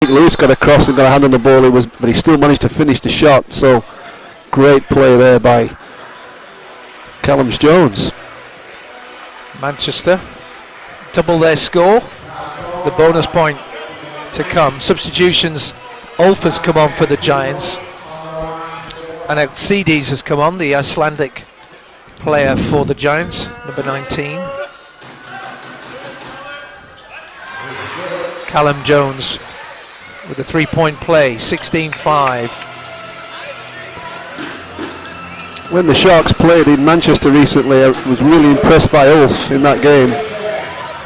Lewis got across and got a hand on the ball, but he still managed to finish the shot. So great play there by Callum Jones. Manchester double their score. The bonus point to come. Substitutions. Ulf has come on for the Giants, and Elksnis has come on, the Icelandic player for the Giants, number 19. Callum Jones with a 3-point play, 16-5. When the Sharks played in Manchester recently, I was really impressed by Ulf in that game.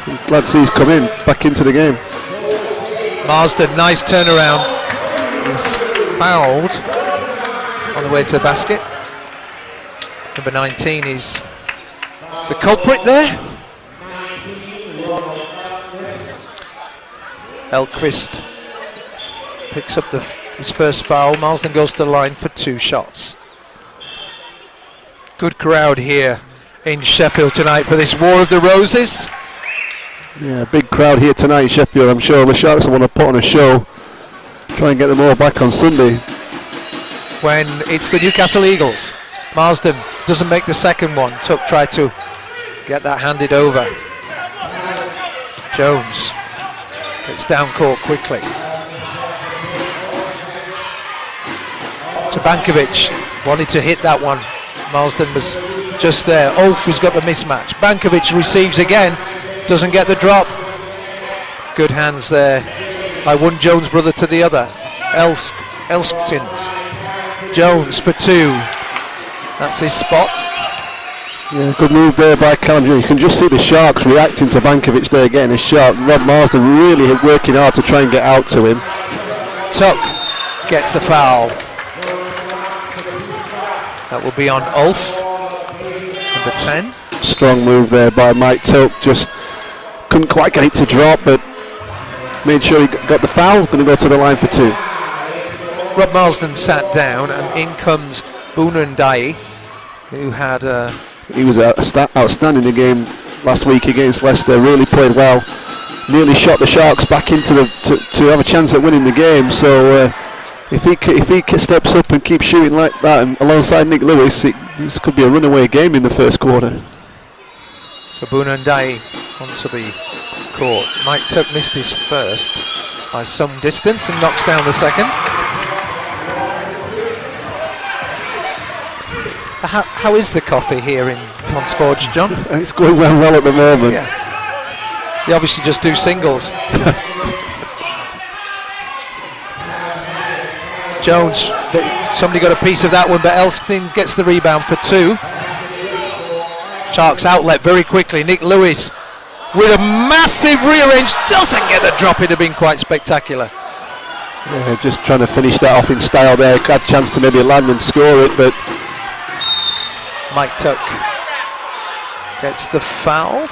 I'm glad to see he's come in, back into the game. Marsden, nice turnaround. He's fouled on the way to the basket. Number 19 is the culprit there. Elkvist picks up his first foul. Marsden goes to the line for 2 shots. Good crowd here in Sheffield tonight for this War of the Roses. Yeah, big crowd here tonight in Sheffield. I'm sure the Sharks will want to put on a show, try and get them all back on Sunday. When it's the Newcastle Eagles. Marsden doesn't make the second one. Tuck tried to get that handed over. Jones gets down court quickly. To Bankovic, wanted to hit that one. Marsden was just there. Ulf has got the mismatch. Bankovic receives again, doesn't get the drop. Good hands there by one Jones brother to the other. Elksnis. Jones for 2. That's his spot. Yeah, good move there by Callum. You can just see the Sharks reacting to Bankovic there, getting a shot. Rob Marsden really working hard to try and get out to him. Tuck gets the foul. That will be on Ulf, number 10. Strong move there by Mike Tuck. Just couldn't quite get it to drop, but made sure he got the foul. Going to go to the line for 2. Rob Marsden sat down, and in comes Bunundai, who had he was outstanding in the game last week against Leicester. Really played well. Nearly shot the Sharks back into to have a chance at winning the game. So if he steps up and keeps shooting like that, and alongside Nick Lewis, this could be a runaway game in the first quarter. So Bunundai onto the court. Mike Tuck missed his first by some distance and knocks down the second. How is the coffee here in Ponce Forge, John? It's going well at the moment. Yeah. You obviously just do singles. Jones, somebody got a piece of that one, but Elksnis gets the rebound for 2. Sharks outlet very quickly. Nick Lewis with a massive rearrange, doesn't get the drop. It'd have been quite spectacular. Yeah, just trying to finish that off in style there. Had a chance to maybe land and score it, but Mike Tuck gets the foul.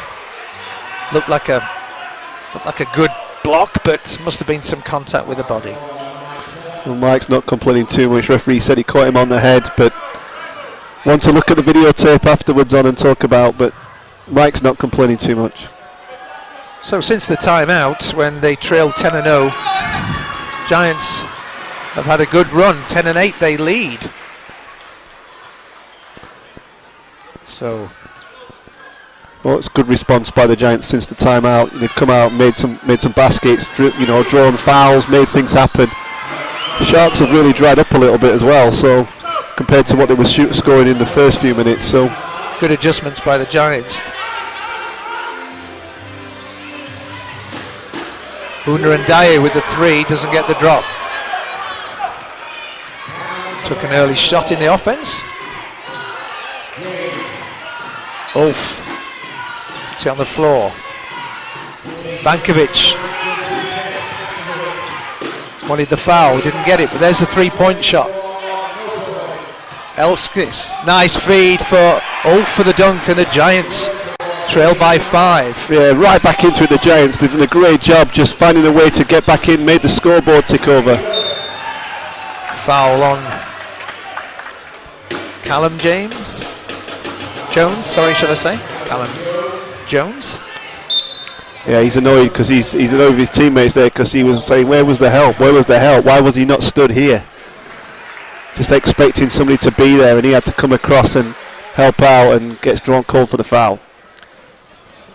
Looked like a good block, but must have been some contact with the body. Well, Mike's not complaining too much. Referee said he caught him on the head, but want to look at the videotape afterwards on and talk about, but Mike's not complaining too much. So since the timeout, when they trailed 10-0, Giants have had a good run. 10-8 they lead. So, well, it's good response by the Giants since the timeout. They've come out, made some baskets, drawn fouls, made things happen. Sharks have really dried up a little bit as well. So, compared to what they were scoring in the first few minutes, so good adjustments by the Giants. Bunundai with the 3, doesn't get the drop. Took an early shot in the offense. Ulf, it's on the floor. Bankovic wanted the foul, didn't get it, but there's the 3-point shot. Elksnis, nice feed for Ulf for the dunk, and the Giants trail by 5. Yeah, right back into it, the Giants. They've done a great job just finding a way to get back in, made the scoreboard tick over. Foul on Callum Jones, sorry, should I say? Callum Jones. Yeah, he's annoyed because he's annoyed with his teammates there because he was saying, where was the help? Where was the help? Why was he not stood here? Just expecting somebody to be there, and he had to come across and help out, and gets drawn called for the foul.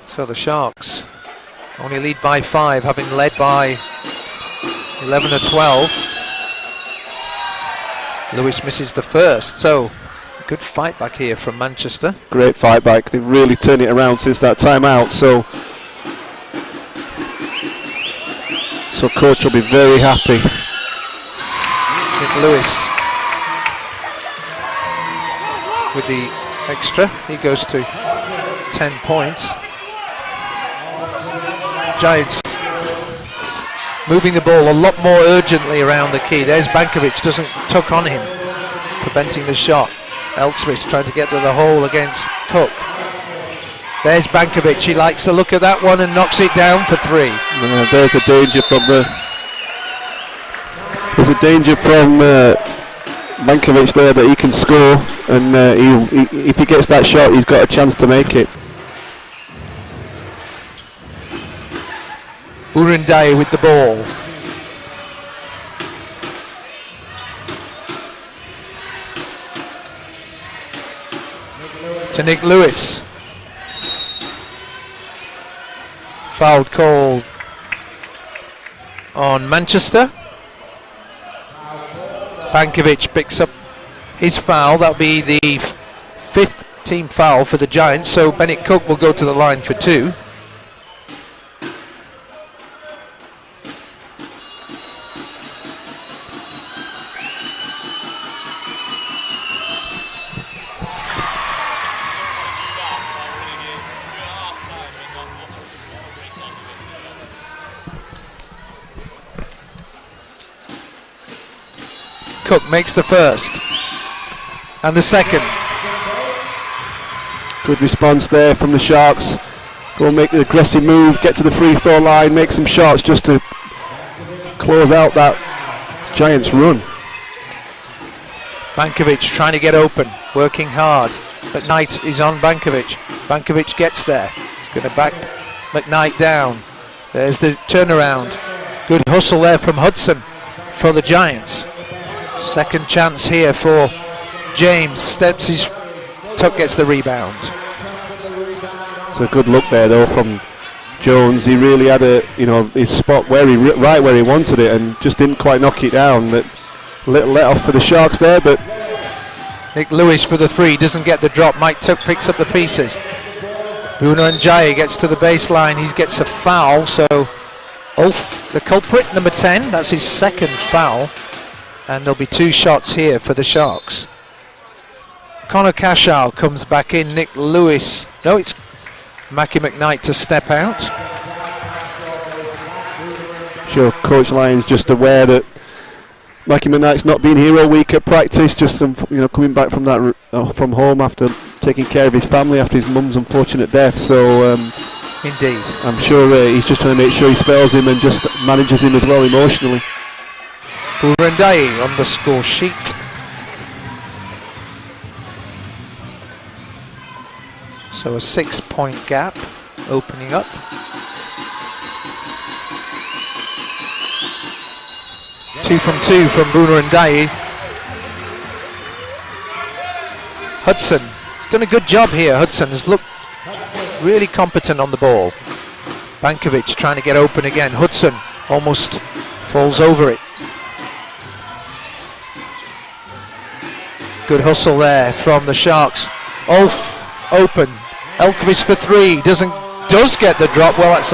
So the Sharks only lead by 5, having led by 11 or 12. Lewis misses the first, so good fight back here from Manchester. Great fight back. They've really turned it around since that timeout. So coach will be very happy. Nick Lewis with the extra. He goes to 10 points. Giants moving the ball a lot more urgently around the key. There's Bankovic, doesn't tuck on him, preventing the shot. Elksnis trying to get to the hole against Cook. There's Bankovic, he likes to look at that one and knocks it down for 3. There's a danger from Bankovic there that he can score, and if he gets that shot, he's got a chance to make it. Burundaye with the ball. To Nick Lewis. Foul called on Manchester. Bankovic picks up his foul. That'll be the 5th team foul for the Giants, so Bennett Cook will go to the line for 2. Cook makes the first and the second. Good response there from the Sharks. Go and make the aggressive move, get to the free throw line, make some shots just to close out that Giants run. Bankovic trying to get open, working hard. McKnight is on Bankovic. Bankovic gets there. He's going to back McKnight down. There's the turnaround. Good hustle there from Hudson for the Giants. Second chance here for James. Steps his tuck, gets the rebound. It's a good look there though from Jones. He really had his spot right where he wanted it, and just didn't quite knock it down. But little let off for the Sharks there. But Nick Lewis for the 3, doesn't get the drop. Mike Tuck picks up the pieces. Burundaye gets to the baseline. He gets a foul. So Ulf, the culprit, number 10. That's his second foul. And there'll be 2 shots here for the Sharks. Connor Cashow comes back in. Nick Lewis. No, it's Mackie McKnight to step out. Sure, Coach Lyon's just aware that Mackie McKnight's not been here all week at practice. Just some, coming back from that from home after taking care of his family after his mum's unfortunate death. So indeed, I'm sure he's just trying to make sure he spells him and just manages him as well emotionally. Burundaye on the score sheet. So a 6-point gap opening up. Two from Burundaye. Hudson has done a good job here. Hudson has looked really competent on the ball. Bankovic trying to get open again. Hudson almost falls over it. Good hustle there from the Sharks. Ulf open. Elkvis for 3. Does get the drop. Well, that's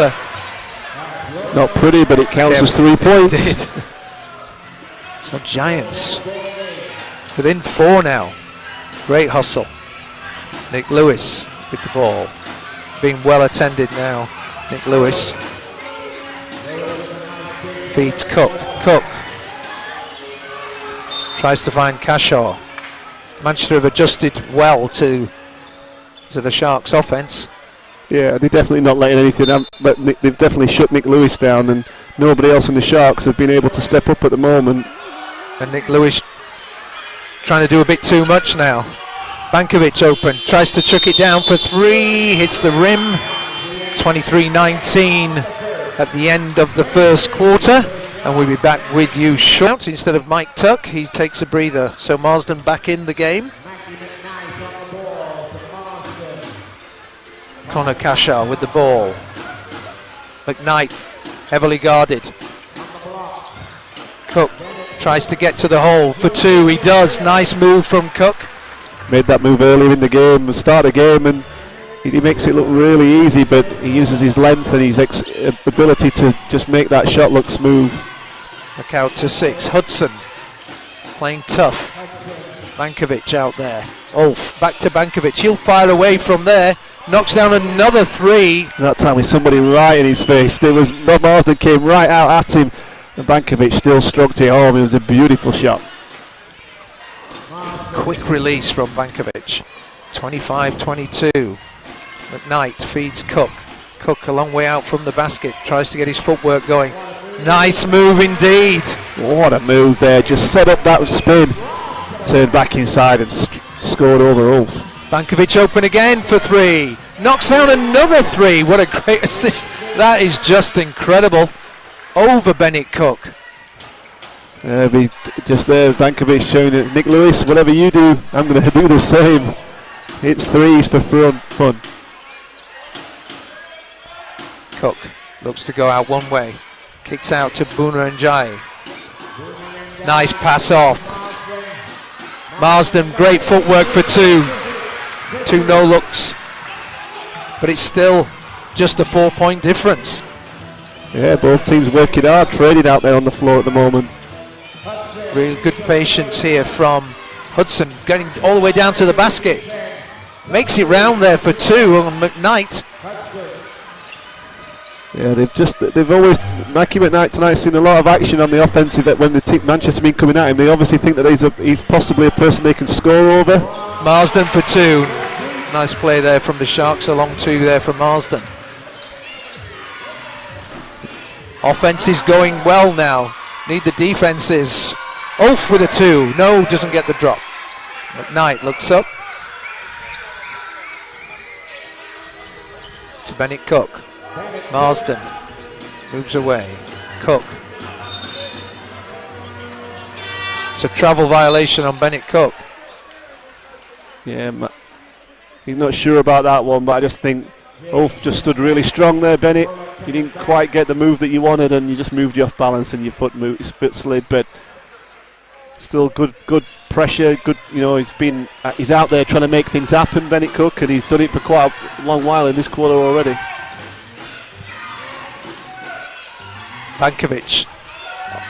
not pretty, but it counts as 3 points. It did. So Giants within 4 now. Great hustle. Nick Lewis with the ball. Being well attended now. Nick Lewis feeds Cook. Cook tries to find Cashaw. Manchester have adjusted well to the Sharks' offense. Yeah, they're definitely not letting anything happen, but they've definitely shut Nick Lewis down, and nobody else in the Sharks have been able to step up at the moment. And Nick Lewis trying to do a bit too much now. Bankovic open, tries to chuck it down for 3, hits the rim 23-19 at the end of the first quarter, and we'll be back with you short. Instead of Mike Tuck, he takes a breather. So Marsden back in the game. Connor Cashar with the ball. McKnight heavily guarded. Cook tries to get to the hole for two. He does. Nice move from Cook. Made that move earlier in the game, start the game, and he makes it look really easy, but he uses his length and his ability to just make that shot look smooth. Look out to 6. Hudson playing tough. Bankovic out there. Ulf back to Bankovic. He'll fire away from there. Knocks down another 3. That time with somebody right in his face. There was Marsden came right out at him, and Bankovic still stroked it home. It was a beautiful shot. Quick release from Bankovic. 25-22. McKnight feeds Cook. Cook a long way out from the basket. Tries to get his footwork going. Nice move indeed. What a move there. Just set up that spin. Turned back inside and scored over Ulf. Bankovic open again for 3. Knocks down another 3. What a great assist. That is just incredible. Over Bennett Cook. Just there, Bankovic showing it. Nick Lewis, whatever you do, I'm going to do the same. It's 3s for fun. Cook looks to go out one way. Kicks out to Buna Njai. Nice pass off. Marsden, great footwork for 2. 2 no looks. But it's still just a 4-point difference. Yeah, both teams working hard, trading out there on the floor at the moment. Really good patience here from Hudson, getting all the way down to the basket. Makes it round there for 2 on McKnight. Yeah, they've always, Mikey McKnight tonight's seen a lot of action on the offensive. That when the team Manchester been coming at him, they obviously think that he's possibly a person they can score over. Marsden for 2. Nice play there from the Sharks, a long 2 there from Marsden. Offense is going well now. Need the defenses. Ulf with a 2. No, doesn't get the drop. McKnight looks up to Bennett Cook. Marsden moves away. Cook. It's a travel violation on Bennett Cook. Yeah, he's not sure about that one, but I just think Ulf just stood really strong there, Bennett. You didn't quite get the move that you wanted, and you just moved you off balance, and your foot slid. But still, good pressure. Good, he's out there trying to make things happen, Bennett Cook, and he's done it for quite a long while in this quarter already. Bankovic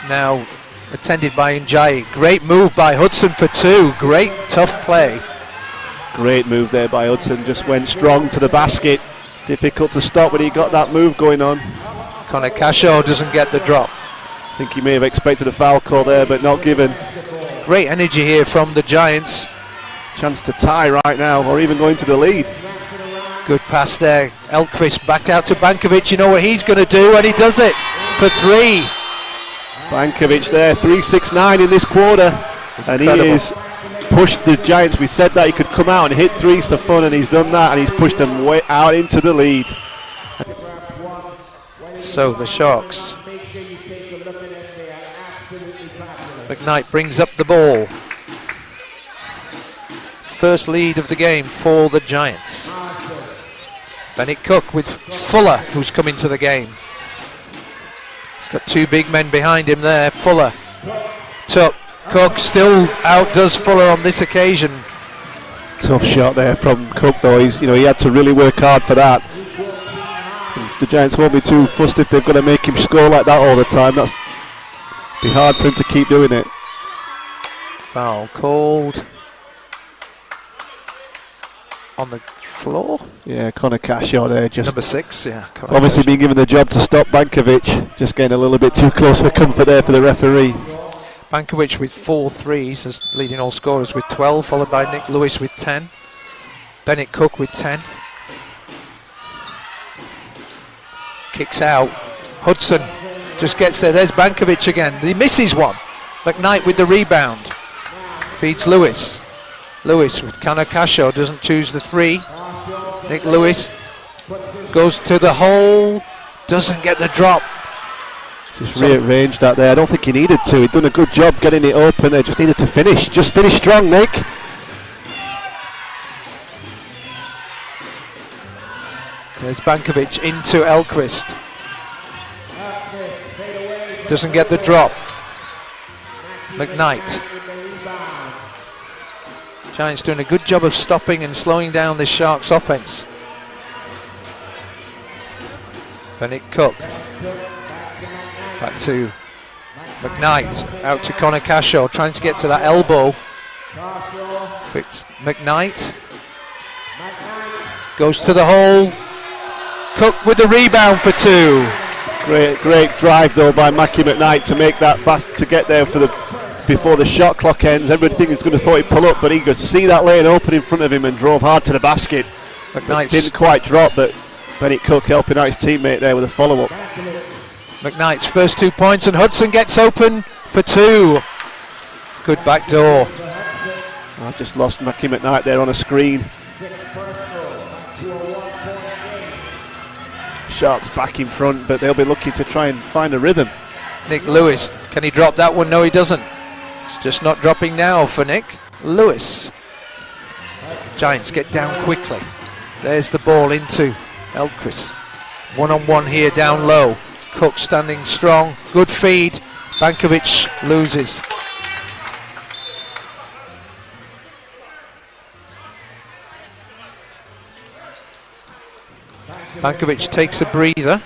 now attended by Njai. Great move by Hudson for 2. Great tough play. Great move there by Hudson. Just went strong to the basket. Difficult to stop when he got that move going on. Connor Cashar doesn't get the drop. I think he may have expected a foul call there, but not given. Great energy here from the Giants. Chance to tie right now, or even going to the lead. Good pass there. Elksnis back out to Bankovic. You know what he's going to do, and he does it for 3. Bankovic there, 3-6-9 in this quarter. Incredible. And he is pushed the Giants. We said that he could come out and hit 3s for fun, and he's done that, and he's pushed them way out into the lead. So the Sharks. McKnight brings up the ball. First lead of the game for the Giants. Bennett Cook with Fuller, who's come into the game. He's got 2 big men behind him there. Fuller. Cook still outdoes Fuller on this occasion. Tough shot there from Cook, though. He had to really work hard for that. The Giants won't be too fussed if they've got to make him score like that all the time. That's be hard for him to keep doing it. Foul called on the floor. Yeah, Connor Cashar there, just number 6. Yeah, obviously being given the job to stop Bankovic. Just getting a little bit too close for comfort there for the referee. Bankovic with 4 threes as leading all scorers with 12, followed by Nick Lewis with 10. Bennett Cook with 10. Kicks out. Hudson just gets there. There's Bankovic again. He misses one. McKnight with the rebound. Feeds Lewis. Lewis with Connor Cashar doesn't choose the 3. Nick Lewis goes to the hole, doesn't get the drop. Just rearranged that there. I don't think he needed to. He'd done a good job getting it open there. Just needed to finish. Just finish strong, Nick. There's Bankovic into Elksnis. Doesn't get the drop. McKnight. Giants doing a good job of stopping and slowing down the Sharks offense. Bennett Cook. Back to McKnight. Out to Connor Cashaw. Trying to get to that elbow. Fits McKnight. Goes to the hole. Cook with the rebound for 2. Great drive though by Mackie McKnight to make that to get there for before the shot clock ends. Everybody thinking he's going to thought he'd pull up, but he could see that lane open in front of him and drove hard to the basket. McKnight didn't quite drop, but Bennett Cook helping out his teammate there with a follow-up. McKnight's first 2 points, and Hudson gets open for 2. Good back door. I just lost Mackie McKnight there on a screen. Sharks back in front, but they'll be looking to try and find a rhythm. Nick Lewis, can he drop that one? No, he doesn't. It's just not dropping now for Nick Lewis. Giants get down quickly. There's the ball into Elksnis. One-on-one here down low. Cook standing strong. Good feed. Bankovic loses. Bankovic takes a breather.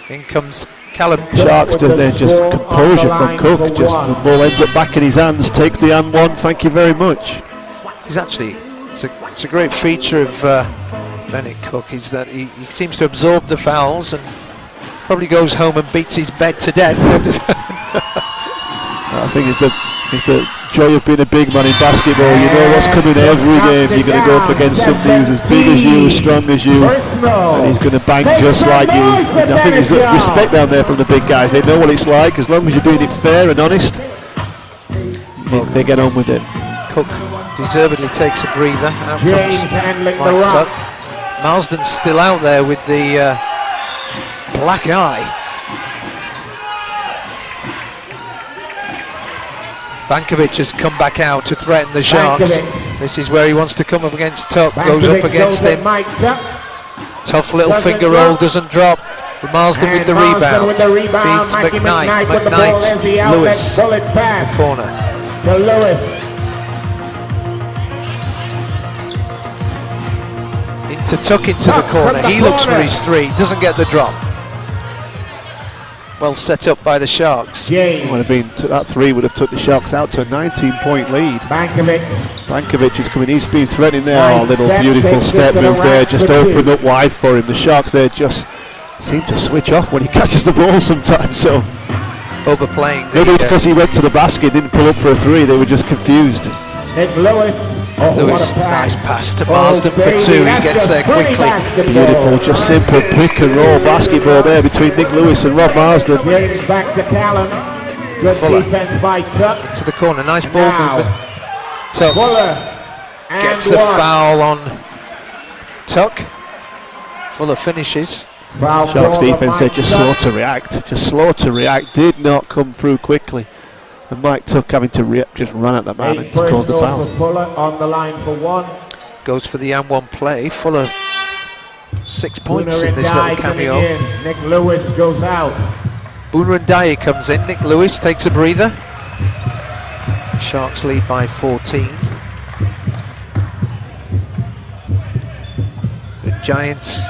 In comes Callum. Sharks does there just composure from Cook. Just the ball ends up back in his hands. Takes the and one. Thank you very much. He's actually it's a great feature of Bennett Cook is that he seems to absorb the fouls and probably goes home and beats his bed to death. I think it's the joy of being a big man in basketball. You know what's coming every game. You're going to go up against somebody who's as big as you, as strong as you, and he's going to bang just like you. And I think there's respect down there from the big guys. They know what it's like. As long as you're doing it fair and honest, they get on with it. Cook deservedly takes a breather. Out comes Mike Tuck. Marsden's still out there with the black eye. Bankovic has come back out to threaten the Sharks. This is where he wants to come up against Tuck. Goes up against him. Tough little finger roll, doesn't drop. Marsden with the rebound. Feed to McKnight. McKnight, Lewis in the corner. Into Tuck into the corner. He looks for his 3. Doesn't get the drop. Well set up by the Sharks. Would have been that 3 would have took the Sharks out to a 19-point lead. Bankovic is coming. He's been threatening there. Oh, little beautiful step move there. Just opened up wide for him. The Sharks there just seem to switch off when he catches the ball sometimes. So overplaying. Maybe it's because he went to the basket, didn't pull up for a 3. They were just confused. Lewis, nice pass to Marsden for 2. He gets there quickly. Beautiful, just simple pick and roll basketball there between Nick Lewis and Rob Marsden. Fuller into the corner. Nice ball movement. Tuck gets a foul on Tuck. Fuller finishes. Sharks defense there just slow to react. Did not come through quickly. And Mike Tuck having to just run at that man and just caused the foul. On the line for 1. Goes for the and 1 play. Fuller 6 points in this little cameo. Nick Lewis goes out. Booner and Dyer comes in. Nick Lewis takes a breather. Sharks lead by 14. The Giants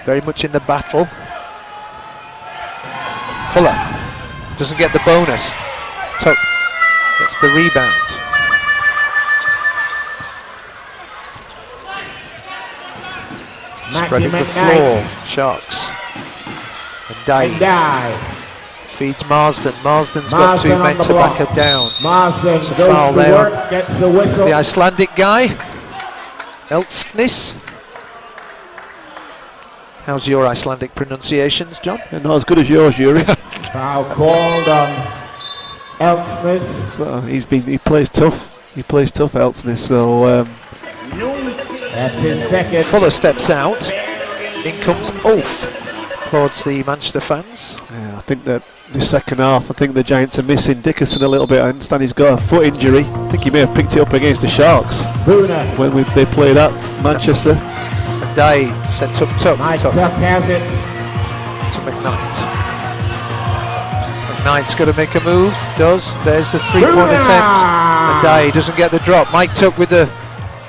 very much in the battle. Fuller doesn't get the bonus. Tuck gets the rebound. Spreading the floor, Sharks. And Dye feeds Marsden. Marsden's got 2 men to back him down. There's a foul there on the Icelandic guy, Elksnis. How's your Icelandic pronunciations, John? Not as good as yours, Yuri. Foul called on Elksnis. So he plays tough. He plays tough, Elksnis. So that's his second. Fuller steps out. in comes Ulf. Applauds the Manchester fans. Yeah, I think that the second half, I think the Giants are missing Dickerson a little bit. I understand he's got a foot injury. I think he may have picked it up against the Sharks when they played at Manchester. And Day sets up top has it. to McKnight. McKnight's got to make a move. Does. There's the three-point attempt. And Day doesn't get the drop. Mike Tuck with the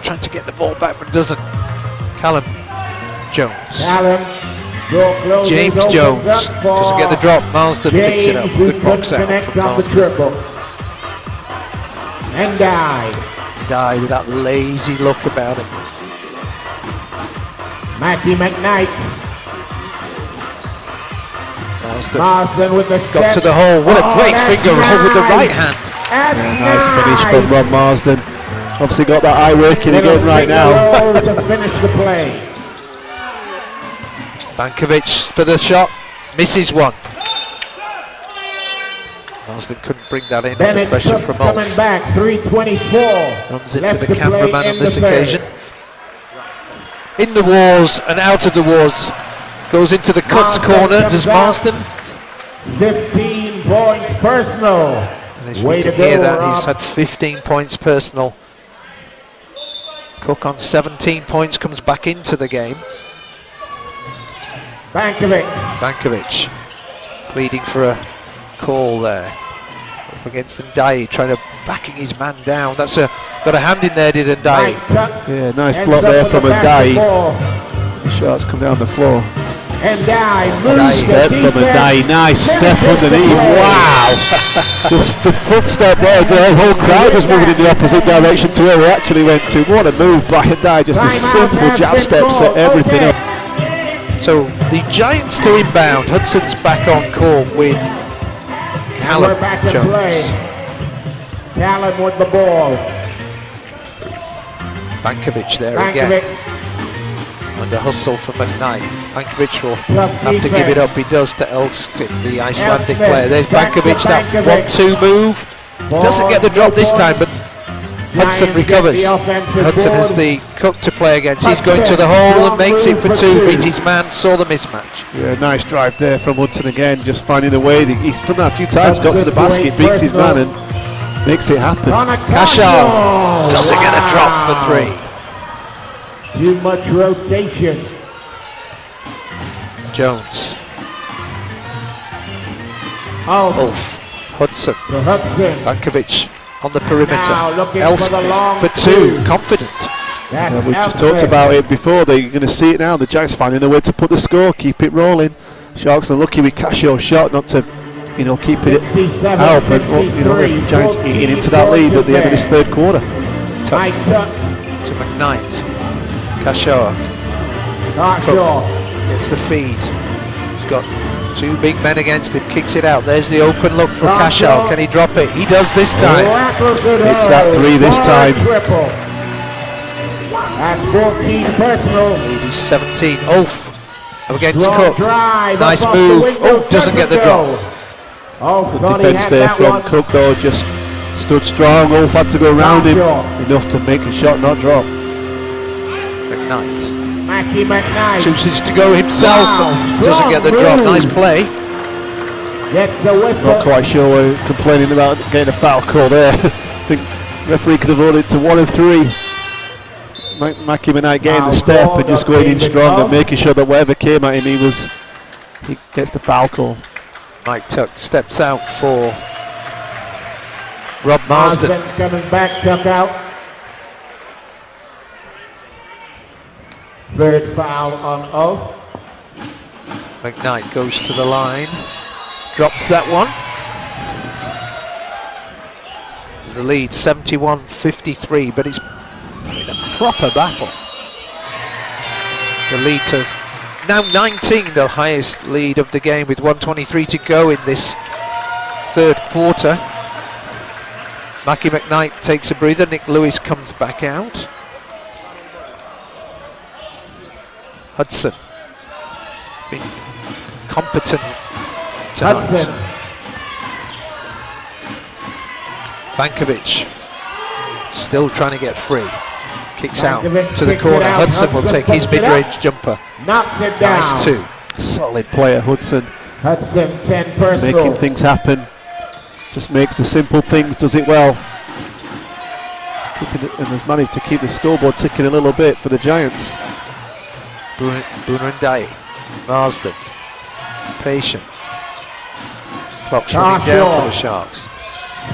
trying to get the ball back, but doesn't. Callum Jones. James Jones doesn't get the drop. Marsden picks it up. Good box out from Marsden. And Dye with that lazy look about him. Mackie McKnight. Marsden with the got to the hole. What a great finger roll with the right hand. Nice finish from Rob Marsden. Obviously got that eye working again right now. To finish the play. Bankovic for the shot, misses one. Marsden couldn't bring that in under pressure from Ulf. Coming back, 3:24. Runs into the cameraman on this occasion. In the wars and out of the wars. Goes into the cuts corner, does Marsden. 15 points personal. And as we can hear that, he's had 15 points personal. Cook on 17 points comes back into the game. Bankovic pleading for a call there. Up against Ndiaye, trying to backing his man down. That's got a hand in there, did Ndiaye. Yeah, nice block there from Ndiaye. The shot's come down the floor. Step from Ndiaye, nice step underneath. Wow! The footstep there, the whole crowd was moving in the opposite direction to where we actually went to. What a move by Ndiaye, just a simple jab step, set everything up. So the Giants to inbound. Hudson's back on court with Callum Jones. Callum with the ball. Bankovic there again. Under hustle from McKnight. Bankovic will have to give it up. He does to Elksnis, the Icelandic player. There's Bankovic, that 1-2 move. Doesn't get the drop this time, but Hudson recovers. Hudson has the Cook to play against. He's going to the hole and makes it for two. Beat his man, saw the mismatch. Yeah, nice drive there from Hudson again, just finding a way. He's done that a few times, got to the basket, beats his man and makes it happen. Cashel doesn't get a drop for three. Too much rotation. Jones. Ulf. Hudson. Bankovic on the perimeter. Elksnis for two. Confident. Yeah, we've just talked about it before. They're going to see it now. The Giants finding a way to put the score, keep it rolling. Sharks are lucky with Cashio's shot not to, keep it out. But the Giants eating into that lead at the end of this third quarter. Tuck to McKnight. Cashaw. Cook gets the feed. He's got two big men against him. Kicks it out. There's the open look for Cashaw. Can he drop it? He does this time. It's that three this time. That's 14 personal. Lead is 17. Ulf against Cook. Nice move. Oh, doesn't get the drop. Good defense there from Cook, though. Just stood strong. Ulf had to go around him enough to make a shot, not drop. McKnight chooses to go himself, doesn't get the drop. Nice play. Not quite sure we're complaining about getting a foul call there. I think the referee could have ordered to 1 of 3. Mackie McKnight getting the step and just going in strong and making sure that whatever came at him, he gets the foul call. Mike Tuck steps out for Rob Marsden. Coming back, Tuck out. Third foul on Ulf. McKnight goes to the line, drops that one. The lead 71-53, but it's in a proper battle. The lead to now 19, the highest lead of the game with 1:23 to go in this third quarter. Mackie McKnight takes a breather. Nick Lewis comes back out. Hudson been competent tonight. Bankovic still trying to get free. Kicks out to the corner. Hudson will take his mid-range jumper. knocks it down. Nice 2. Solid player, Hudson. Hudson 10 personal. Making things happen. Just makes the simple things, does it well. Keeping it, and has managed to keep the scoreboard ticking a little bit for the Giants. Booner and Day. Marsden. Patient. Clock's running down for the Sharks.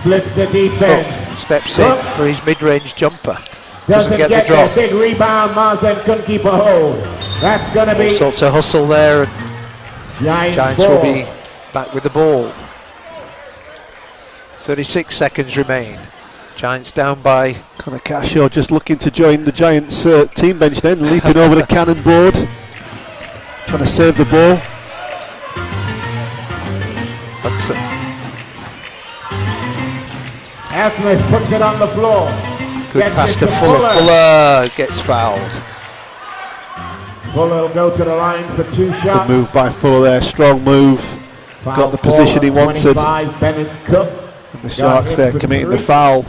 Splits the defense. Cook steps in for his mid-range jumper. Doesn't Doesn't get the drop. Big rebound. Marsden couldn't keep a hold. That's going to All be sorts of hustle there, and Giants will ball. be back with the ball. 36 seconds remain. Giants down by. Connor Cashaw just looking to join the Giants team bench then, leaping over the cannon board, trying to save the ball. Hudson. Elksnis puts it on the floor. Good Gets pass it to Fuller. Fuller gets fouled. Fuller will go to the line for 2 Good shots. move by Fuller there, strong move. Foul Got the position he ball on wanted. 25, Bennett Cook. And the Sharks there for committing the 3. foul.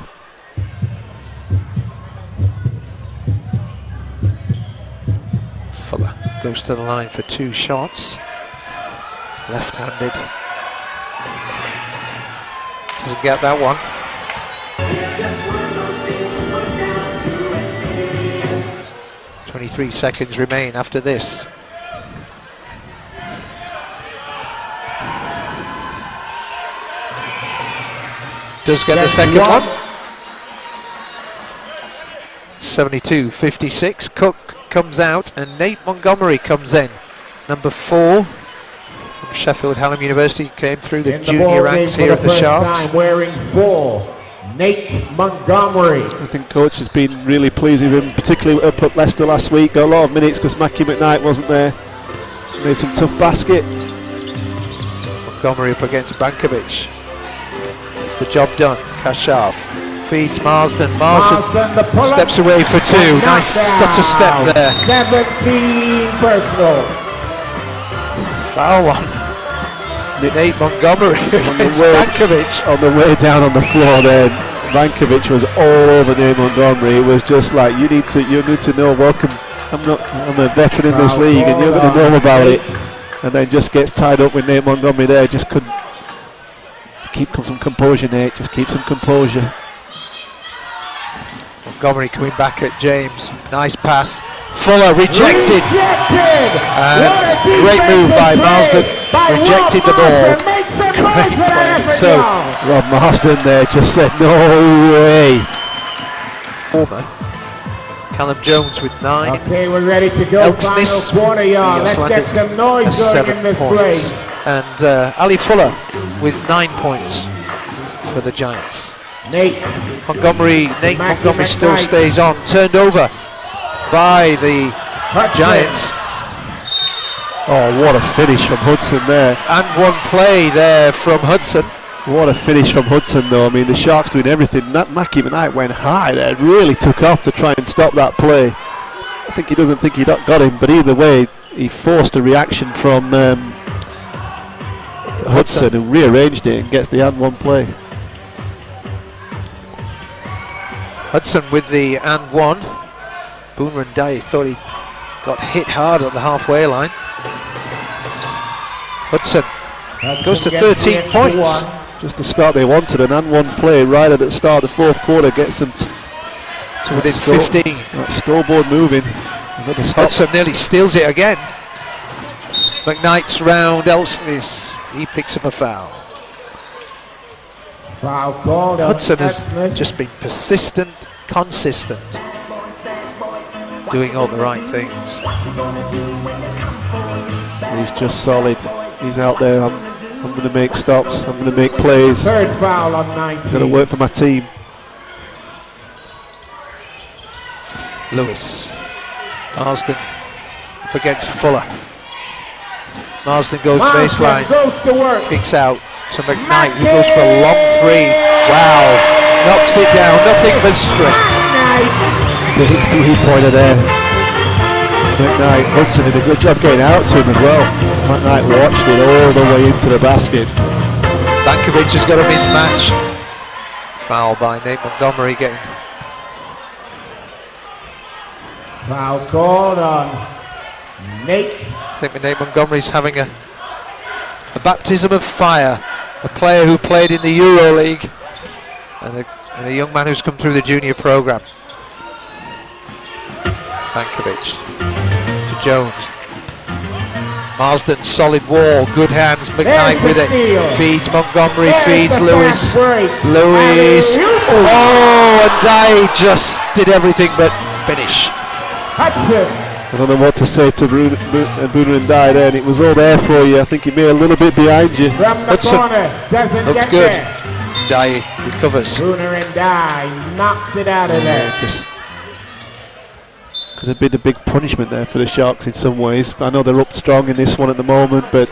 Fuller goes to the line for 2 shots. Left-handed. Doesn't get that one. .23 seconds remain after this. Does get the second one. 72-56. Cook comes out and Nate Montgomery comes in. Number 4 from Sheffield Hallam University, came through the junior ranks here at the Sharks. Wearing 4, Nate Montgomery. I think coach has been really pleased with him, particularly up at Leicester last week. Got a lot of minutes because Mackie McKnight wasn't there. Made some tough basket. Montgomery up against Bankovic. Gets the job done. Kashaf feeds Marsden. Marsden steps away for 2. Nice stutter step there. 17 personal. Foul one. Nate Montgomery against Bankovic. On the way down on the floor there, Bankovic was all over Nate Montgomery. It was just like, you need to know, welcome, I'm a veteran in this league and you're going to know about it. And then just gets tied up with Nate Montgomery there. Just couldn't keep some composure, Nate. Just keep some composure. Montgomery coming back at James. Nice pass. Fuller rejected. And great move by Marsden. Rejected the ball. Great play. So Rob Marsden there just said no way. Callum Jones with 9. Okay, we're ready to go. Elksnis Final quarter, y'all. Let's get some noise has going 7 in this points. place. And Ali Fuller with 9 points for the Giants. Nate Montgomery still stays on. Turned over by the Giants. Oh, what a finish from Hudson there. And 1 play there from Hudson. What a finish from Hudson though. I mean, the Sharks doing everything. That Mackie McKnight went high there, really took off to try and stop that play. I think he doesn't think he got him, but either way, he forced a reaction from Hudson, who rearranged it and gets the and 1 play. Hudson with the and 1. Booner and Day thought he got hit hard at the halfway line. Hudson goes to 13 points. Just the start they wanted, an and 1 play right at the start of the 4th quarter gets them to within 15. That scoreboard moving. Hudson nearly steals it again. McKnight's round Elksnis. He picks up a foul. Hudson has just been persistent, consistent, doing all the right things. He's just solid. He's out there. I'm going to make stops. I'm going to make plays. 3rd foul on 19. I'm going to work for my team. Lewis. Marsden up against Fuller. Marsden goes baseline. Kicks out to McKnight, who goes for a long 3. Wow. Knocks it down. Nothing but strength. Big 3-pointer there. McKnight, Hudson did a good job getting out to him as well. McKnight watched it all the way into the basket. Bankovic has got a mismatch. Foul by Nate Montgomery getting. Foul called on Nate. I think Nate Montgomery's having a baptism of fire. A player who played in the Euro League and a young man who's come through the junior program. Bankovic to Jones. Marsden, solid wall, good hands. McKnight with it. Feeds Montgomery, feeds Lewis. Lewis. Oh, and Dye just did everything but finish. I don't know what to say to Bruno and Dye there, and it was all there for you. I think he may a little bit behind you. Hudson looks good. Dye recovers. Bruno and Dye knocked it out of there. Just could have been a big punishment there for the Sharks in some ways. I know they're up strong in this one at the moment, but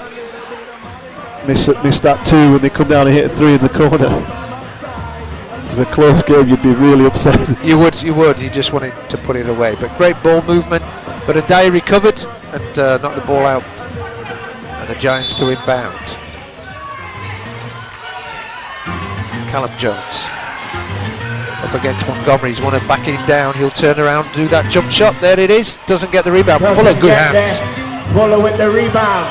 missed that too when they come down and hit a 3 in the corner. If it was a close game, you'd be really upset. You would. You just wanted to put it away. But great ball movement. But Adai recovered and knocked the ball out. And the Giants to inbound. Callum Jones up against Montgomery. He's wanted backing him down. He'll turn around, do that jump shot. There it is. Doesn't get the rebound. Fuller, good hands. Fuller with the rebound.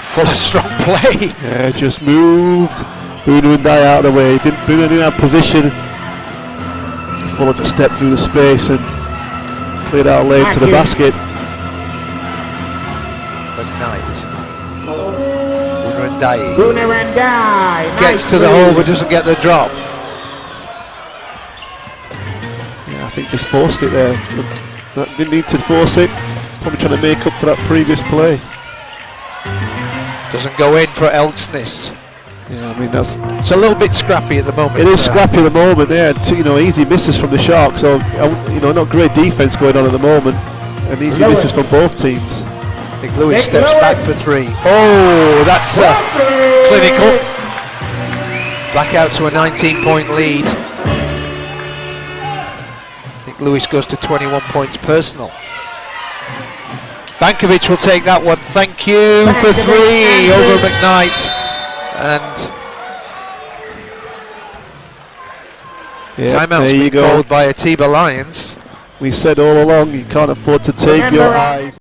Fuller, strong play. Yeah, just moved Bruno and Dye out of the way. Bruno didn't have position. Fuller just stepped through the space and cleared out lane to the basket. McKnight. Dye. Bruno and Dye Gets to the hole but doesn't get the drop. Yeah, I think just forced it there. Didn't need to force it. Probably trying to make up for that previous play. Doesn't go in for Elksnis. Yeah, I mean it's a little bit scrappy at the moment. It is scrappy at the moment. Yeah, easy misses from the Sharks. So not great defense going on at the moment, and easy misses from both teams. I think Lewis steps back for 3. Oh, that's clinical. Back out to a 19-point lead. I think Lewis goes to 21 points personal. Bankovic will take that one. Thank you for 3 over McKnight. And timeout's been called by Atiba Lions. We said all along you can't afford to take your eyes.